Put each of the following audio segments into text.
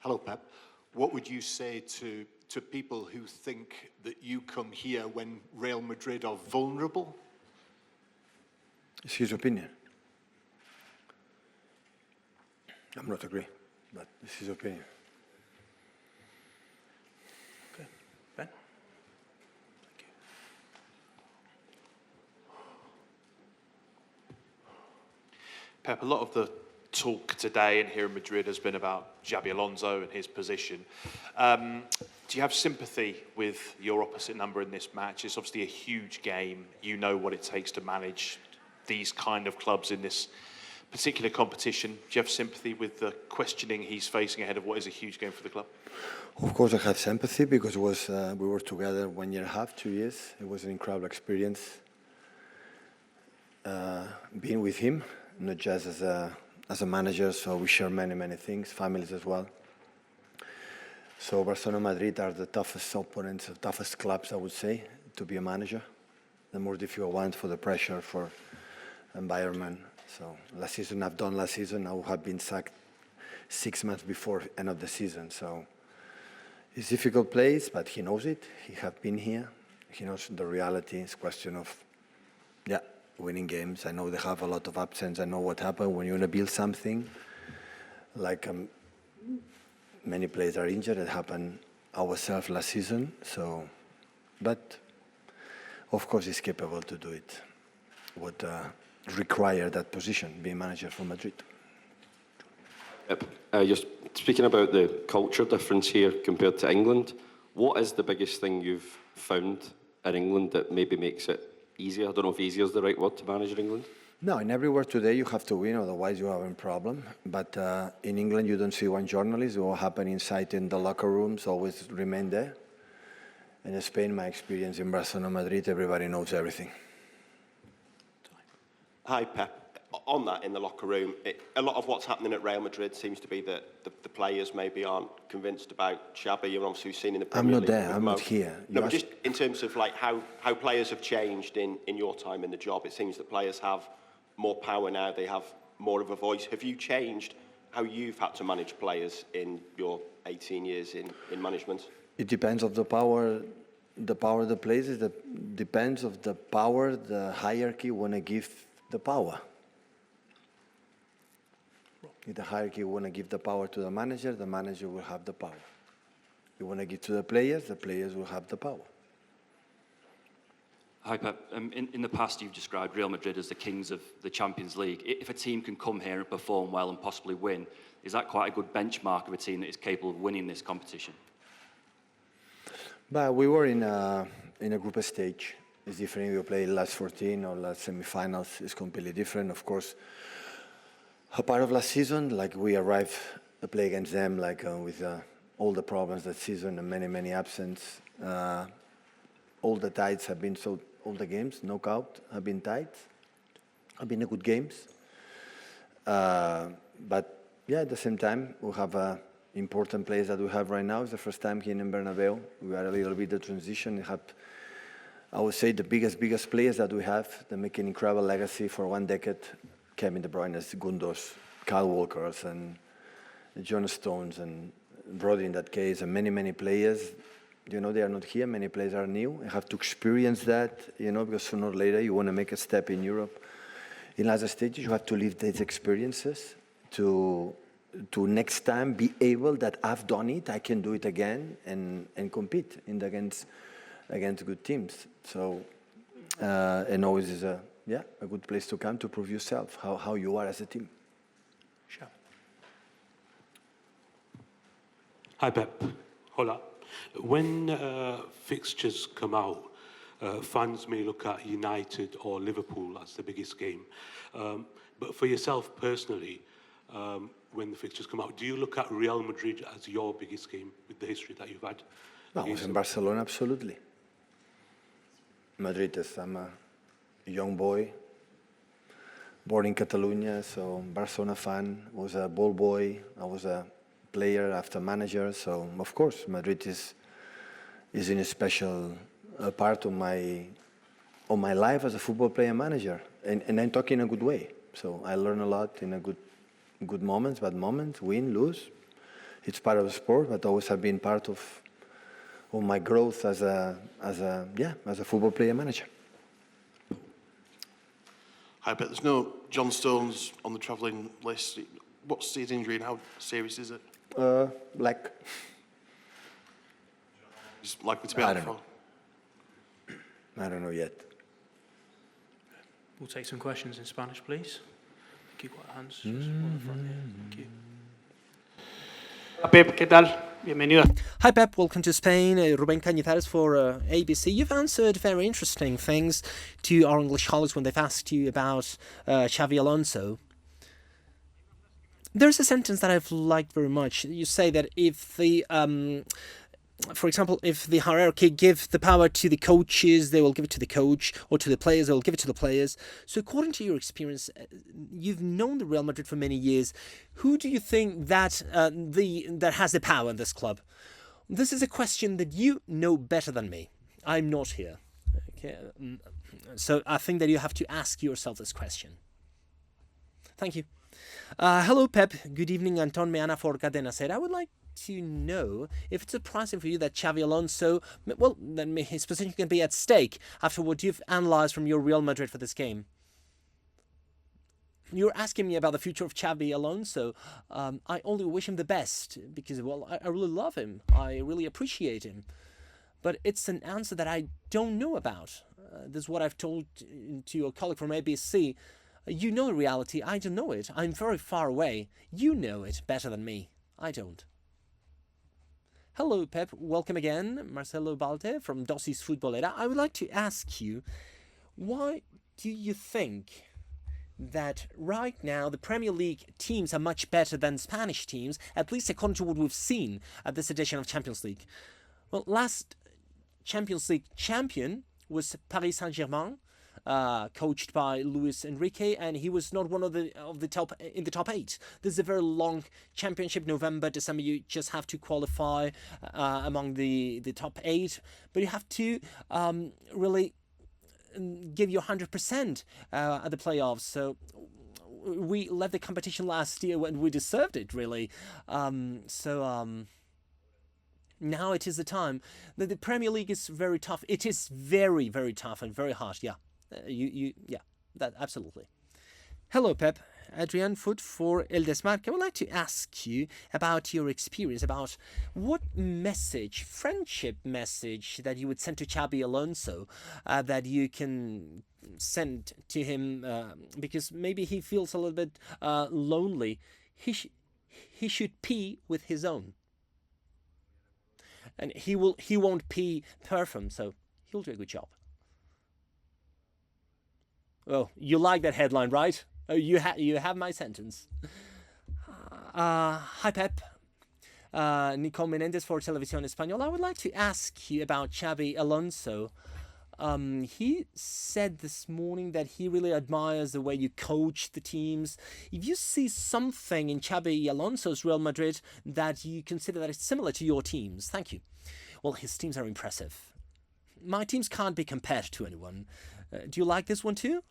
Hello, Pep. What would you say to people who think that you come here when Real Madrid are vulnerable? It's his opinion. I'm not agree, but it's his opinion. Okay, Ben? Thank you. Pep, a lot of the talk today and here in Madrid has been about Xabi Alonso and his position. Do you have sympathy with your opposite number in this match? It's obviously a huge game. You know what it takes to manage these kind of clubs in this particular competition. Do you have sympathy with the questioning he's facing ahead of what is a huge game for the club? Of course I have sympathy because it was, we were together 1 year and a half, 2 years. It was an incredible experience being with him, not just as a manager, so we share many things, families as well. So Barcelona and Madrid are the toughest opponents, the toughest clubs, I would say, to be a manager. The more difficult ones for the pressure, for environment. So last season, I've done last season, I would have been sacked 6 months before end of the season. So it's a difficult place, but he knows it. He has been here. He knows the reality. It's a question of, winning games. I know they have a lot of absence. I know what happened when you want to build something. Like many players are injured. It happened ourselves last season. So, but of course he's capable to do it. What require that position, being manager for Madrid. Yep. You're speaking about the culture difference here compared to England. What is the biggest thing you've found in England that maybe makes it easier? I don't know if easier is the right word to manage in England. No, in everywhere today you have to win, otherwise you have a problem. But in England you don't see one journalist. What happens inside in the locker rooms always remain there. And in Spain, my experience in Barcelona, Madrid, everybody knows everything. Hi, Pep. On that, in the locker room, a lot of what's happening at Real Madrid seems to be that the players maybe aren't convinced about Xabi. You're obviously seen in the Premier League. I'm not there. I'm not here. No, but just in terms of like how players have changed in your time in the job, it seems that players have more power now. They have more of a voice. Have you changed how you've had to manage players in your 18 years in management? It depends of the power of the players. It depends of the power the hierarchy want to give the power. If the hierarchy want to give the power to the manager will have the power. You want to give to the players will have the power. Hi, Pep. In the past, you've described Real Madrid as the kings of the Champions League. If a team can come here and perform well and possibly win, is that quite a good benchmark of a team that is capable of winning this competition? But we were in a group stage. It's different if you play last 14 or last semi-finals. It's completely different, of course. A part of last season, like we arrived to play against them, like with all the problems that season and many absence. All the ties have been all the games, knockout, have been tight. Have been good games. But yeah, at the same time, we have important players that we have right now. It's the first time here in Bernabeu. We are a little bit the transition. We have, I would say, the biggest players that we have. They make an incredible legacy for 1 decade. Kevin De Bruyne, Gundogan, Kyle Walkers, and John Stones, and Rodri in that case, and many players. You know, they are not here. Many players are new. You have to experience that, you know, because sooner or later you want to make a step in Europe. In other stages, you have to live these experiences to next time be able that I've done it, I can do it again and compete against good teams. So, and always is a good place to come to prove yourself, how you are as a team. Sure. Hi, Pep. Hola. When fixtures come out, fans may look at United or Liverpool as the biggest game. But for yourself personally, when the fixtures come out, do you look at Real Madrid as your biggest game with the history that you've had? No, I was in Barcelona, absolutely. Madrid is, I'm a young boy, born in Catalonia, so Barcelona fan, was a ball boy, I was a player after manager, so of course Madrid is in a special part of my life as a football player and manager, and I'm talking in a good way. So I learn a lot in a good moments, bad moments, win, lose. it's part of the sport, but always have been part of my growth as a football player manager. Hi, but there's no John Stones on the travelling list. What's his injury and how serious is it? Leg. He's likely to be I out don't for. know. I don't know yet. We'll take some questions in Spanish, please. Keep got hands just on the front here. Thank you. Pep, ¿qué tal? Bienvenido. Hi Pep, welcome to Spain. Ruben Cañizares for ABC. You've answered very interesting things to our English colleagues when they've asked you about Xavi Alonso. There's a sentence that I've liked very much. You say that if the, for example, if the hierarchy give the power to the coaches, they will give it to the coach, or to the players, they will give it to the players. So according to your experience, you've known the Real Madrid for many years. Who do you think that that has the power in this club? This is a question that you know better than me. I'm not here. Okay. So I think that you have to ask yourself this question. Thank you. Hello, Pep. Good evening, Anton Meana for Cadena Ser. I would like to know if it's surprising for you that Xavi Alonso, well, then his position can be at stake after what you've analysed from your Real Madrid for this game. You're asking me about the future of Xavi Alonso. I only wish him the best because, well, I really love him. I really appreciate him. But it's an answer that I don't know about. This is what I've told to your colleague from ABC. You know the reality. I don't know it. I'm very far away. You know it better than me. I don't. Hello, Pep. Welcome again. Marcelo Balde from Dosis Futbolera. I would like to ask you, why do you think that right now the Premier League teams are much better than Spanish teams, at least according to what we've seen at this edition of Champions League? Well, last Champions League champion was Paris Saint-Germain, coached by Luis Enrique, and he was not one of the top in the top 8. This is a very long championship. November, December, you just have to qualify among the top 8, but you have to really give your 100% at the playoffs. So we left the competition last year when we deserved it, really. Now it is the time. The Premier League is very tough. It is very, very tough and very harsh. Yeah. That absolutely. Hello, Pep. Adrian Foot for El Desmarque. I would like to ask you about your experience, about what message, friendship message, that you would send to Xabi Alonso, that you can send to him, because maybe he feels a little bit lonely. He should pee with his own, and he won't pee perfume, so he'll do a good job. Well, you like that headline, right? You have my sentence. Hi, Pep. Nicole Menendez for Televisión Española. I would like to ask you about Xabi Alonso. He said this morning that he really admires the way you coach the teams. If you see something in Xabi Alonso's Real Madrid that you consider that is similar to your teams, thank you. Well, his teams are impressive. My teams can't be compared to anyone. Do you like this one too?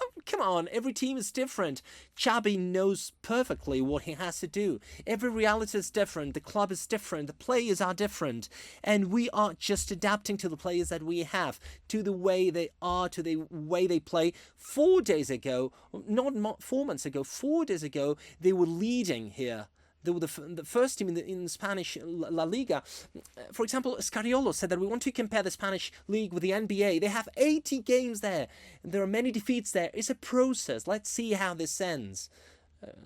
Oh, come on, every team is different. Xabi knows perfectly what he has to do. Every reality is different. The club is different. The players are different. And we are just adapting to the players that we have, to the way they are, to the way they play. 4 days ago, not 4 months ago, 4 days ago, they were leading here. They were the first team in Spanish La Liga. For example, Scariolo said that we want to compare the Spanish league with the NBA. They have 80 games there. There are many defeats there. It's a process. Let's see how this ends.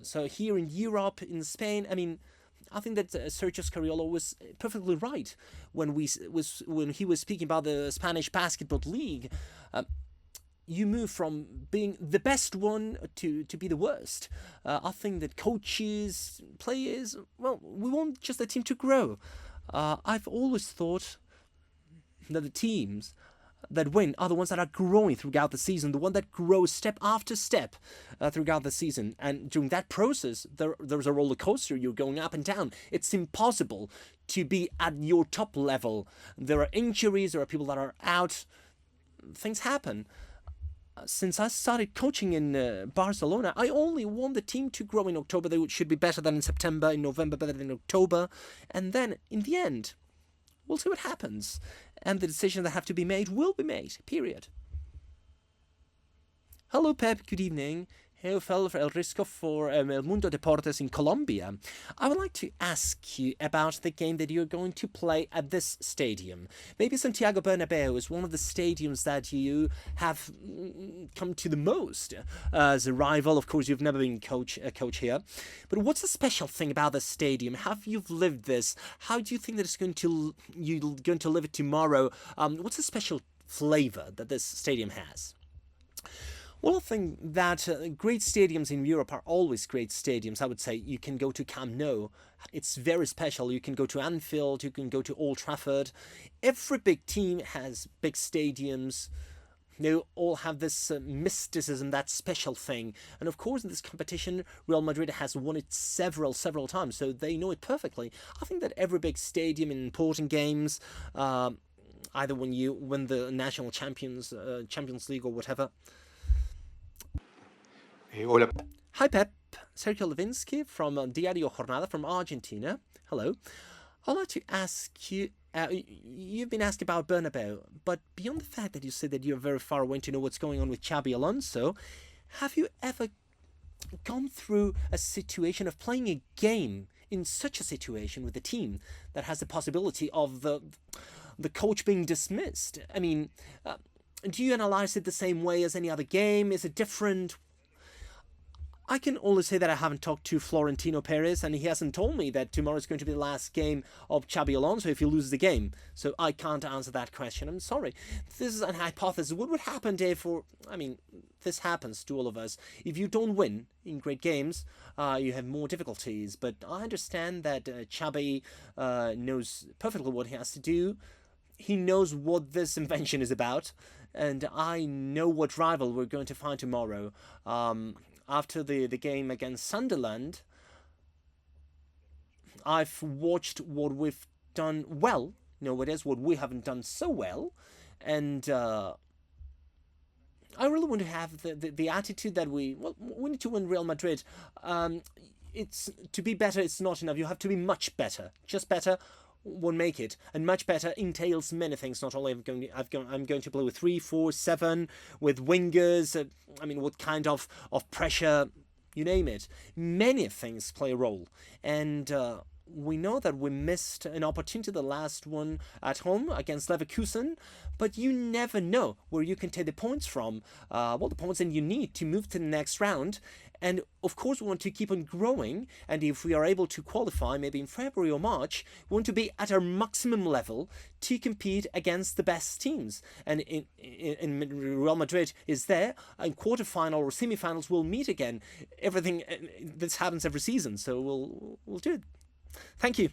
So here in Europe, in Spain, I mean, I think that Sergio Scariolo was perfectly right when he was speaking about the Spanish basketball league. You move from being the best one to be the worst. I think that coaches, players, well, we want just the team to grow. I've always thought that the teams that win are the ones that are growing throughout the season, the one that grows step after step throughout the season. And during that process, there's a roller coaster. You're going up and down. It's impossible to be at your top level. There are injuries. There are people that are out. Things happen. since I started coaching in Barcelona, I only want the team to grow in October. They should be better than in September, in November better than in October. And then, in the end, we'll see what happens. And the decisions that have to be made will be made, period. Hello, Pep. Good evening. Hey, fell El Risco for El Mundo Deportes in Colombia. I would like to ask you about the game that you're going to play at this stadium. Maybe Santiago Bernabeu is one of the stadiums that you have come to the most as a rival. Of course, you've never been a coach here. But what's the special thing about the stadium? Have you lived this? How do you think that you're going to live it tomorrow? What's the special flavor that this stadium has? Well, I think that great stadiums in Europe are always great stadiums. I would say you can go to Camp Nou. It's very special. You can go to Anfield. You can go to Old Trafford. Every big team has big stadiums. They all have this mysticism, that special thing. And of course, in this competition, Real Madrid has won it several times, so they know it perfectly. I think that every big stadium in important games, either when you win the national Champions League or whatever. Hi, Pep. Sergio Levinsky from Diario Jornada from Argentina. Hello. I'd like to ask you, you've been asked about Bernabeu, but beyond the fact that you said that you're very far away to know what's going on with Xabi Alonso, have you ever gone through a situation of playing a game in such a situation with a team that has the possibility of the coach being dismissed? I mean, do you analyze it the same way as any other game? Is it different? I can only say that I haven't talked to Florentino Perez, and he hasn't told me that tomorrow is going to be the last game of Xabi Alonso if he loses the game. So I can't answer that question. I'm sorry. This is an hypothesis. What would happen if, this happens to all of us. If you don't win in great games, you have more difficulties. But I understand that Xabi knows perfectly what he has to do. He knows what this invention is about, and I know what rival we're going to find tomorrow. After the game against Sunderland, I've watched what we've done well. What we haven't done so well. And I really want to have the attitude that we need to win Real Madrid. It's to be better, it's not enough. You have to be much better. Just better won't make it, and much better entails many things. Not only I'm going to play with 3-4-7 with wingers. What kind of pressure, you name it. Many things play a role, and we know that we missed an opportunity, the last one at home against Leverkusen, but you never know where you can take the points from. The points that you need to move to the next round. And of course, we want to keep on growing. And if we are able to qualify, maybe in February or March, we want to be at our maximum level to compete against the best teams. And in Real Madrid is there. In quarterfinal or semifinals, we'll meet again. Everything this happens every season, so we'll do it. Thank you.